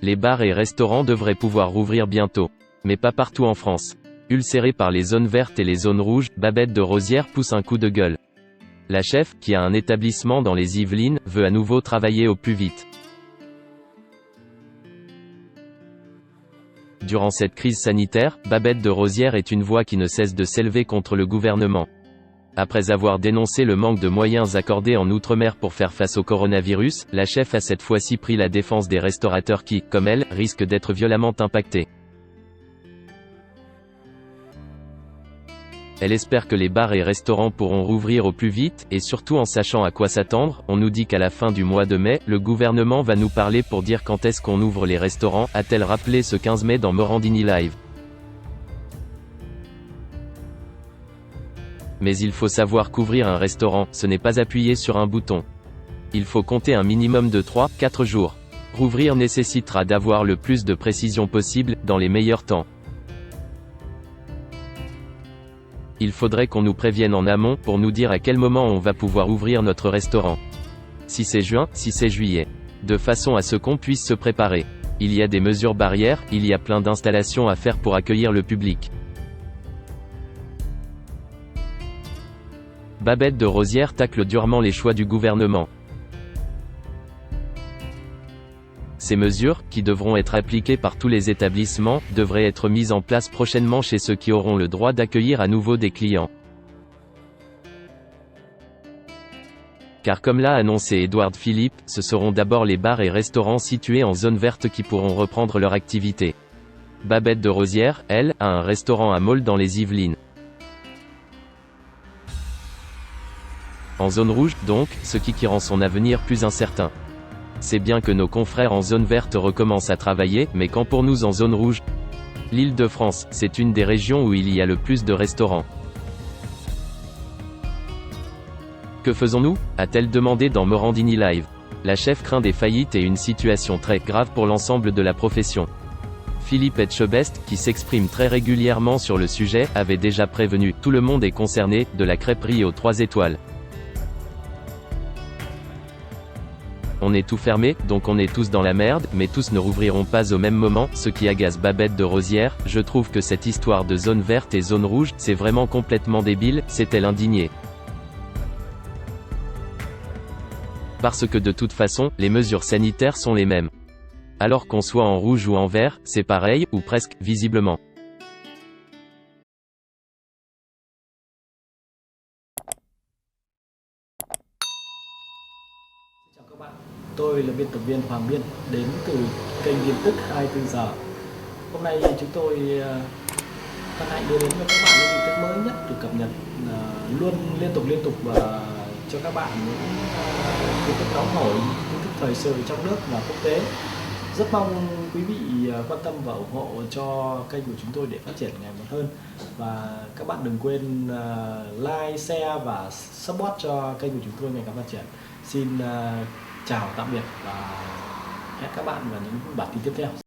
Les bars et restaurants devraient pouvoir rouvrir bientôt. Mais pas partout en France. Ulcérée par les zones vertes et les zones rouges, Babette de Rosières pousse un coup de gueule. La chef, qui a un établissement dans les Yvelines, veut à nouveau travailler au plus vite. Durant cette crise sanitaire, Babette de Rosières est une voix qui ne cesse de s'élever contre le gouvernement. Après avoir dénoncé le manque de moyens accordés en Outre-mer pour faire face au coronavirus, la chef a cette fois-ci pris la défense des restaurateurs qui, comme elle, risquent d'être violemment impactés. Elle espère que les bars et restaurants pourront rouvrir au plus vite, et surtout en sachant à quoi s'attendre. On nous dit qu'à la fin du mois de mai, le gouvernement va nous parler pour dire quand est-ce qu'on ouvre les restaurants, a-t-elle rappelé ce 15 mai dans Morandini Live. Mais il faut savoir qu'ouvrir un restaurant, ce n'est pas appuyer sur un bouton. Il faut compter un minimum de 3-4 jours. Rouvrir nécessitera d'avoir le plus de précision possible, dans les meilleurs temps. Il faudrait qu'on nous prévienne en amont, pour nous dire à quel moment on va pouvoir ouvrir notre restaurant. Si c'est juin, si c'est juillet. De façon à ce qu'on puisse se préparer. Il y a des mesures barrières, il y a plein d'installations à faire pour accueillir le public. Babette de Rosières tacle durement les choix du gouvernement. Ces mesures, qui devront être appliquées par tous les établissements, devraient être mises en place prochainement chez ceux qui auront le droit d'accueillir à nouveau des clients. Car comme l'a annoncé Édouard Philippe, ce seront d'abord les bars et restaurants situés en zone verte qui pourront reprendre leur activité. Babette de Rosières, elle, a un restaurant à Maule dans les Yvelines. En zone rouge, donc, ce qui rend son avenir plus incertain. C'est bien que nos confrères en zone verte recommencent à travailler, mais quand pour nous en zone rouge? L'Île-de-France, c'est une des régions où il y a le plus de restaurants. Que faisons-nous? A-t-elle demandé dans Morandini Live. La chef craint des faillites et une situation très grave pour l'ensemble de la profession. Philippe Etchebest, qui s'exprime très régulièrement sur le sujet, avait déjà prévenu, tout le monde est concerné, de la crêperie aux 3 étoiles. On est tout fermé, donc on est tous dans la merde, mais tous ne rouvriront pas au même moment, ce qui agace Babette de Rosières. Je trouve que cette histoire de zone verte et zone rouge, c'est vraiment complètement débile, s'est-elle indignée. Parce que de toute façon, les mesures sanitaires sont les mêmes. Alors qu'on soit en rouge ou en vert, c'est pareil, ou presque, visiblement. Chào các bạn, tôi là biên tập viên Hoàng Biên đến từ kênh tin tức 24 giờ. Hôm nay chúng tôi hân hạnh đưa đến cho các bạn những tin tức mới nhất được cập nhật luôn liên tục và cho các bạn những tin tức nóng hổi, tin tức thời sự trong nước và quốc tế. Rất mong quý vị quan tâm và ủng hộ cho kênh của chúng tôi để phát triển ngày một hơn. Và các bạn đừng quên like, share và support cho kênh của chúng tôi ngày càng phát triển. Xin chào tạm biệt và hẹn các bạn vào những bản tin tiếp theo.